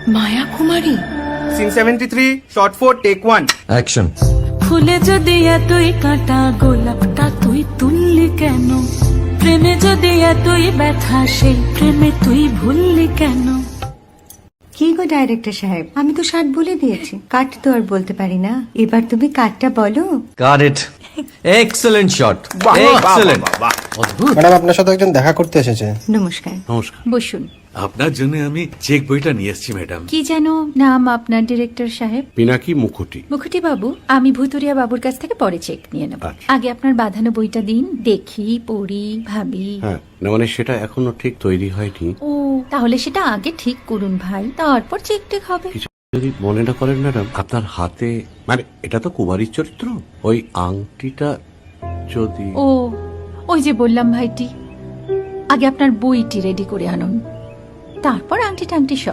মায়া Kumari. Scene 73 shot 4 take 1 action. ফুলে যদি এতই কাঁটা গোলাপটা তুই তুললি কেন? প্রেমে যদি এতই ব্যথা সেই প্রেমে তুই ভুললি কেন? কি গো ডাইরেক্টর সাহেব, আমি তো 60 বলে দিয়েছি, কাট তো আর বলতে পারি না, এবার তুমি কাটটা বলো। Got it. Excellent shot, excellent. Madam, আপনার সাথে একজন দেখা করতে এসেছে। নমস্কার। নমস্কার। বসুন। আপনার জন্য আমি চেক বইটা নিয়ে এসেছি ম্যাডাম। কি যেন নাম আপনার ডিরেক্টর সাহেব? পিনাকি মুখোটি। মুখুটি বাবু, আমি ভুতুরিয়া বাবুর কাছ থেকে পরে চেক নিয়ে নেব। আচ্ছা। আগে আপনার বাঁধানো বইটা দিন, দেখি, পড়ি, ভাবি। হ্যাঁ, না মানে সেটা এখনো ঠিক তৈরি হয়নি। ও, তাহলে সেটা আগে ঠিক করুন ভাই, তারপর চেক টেক হবে। যদি মনে না করেন ম্যাডাম, আপনার হাতে মানে এটা তো কুমারীর চরিত্র, ওই আংটিটা যদি। ও, ওই যে বললাম ভাইটি, আগে আপনার বইটি রেডি করে আনুন, তারপর আংটি টাংটি সব।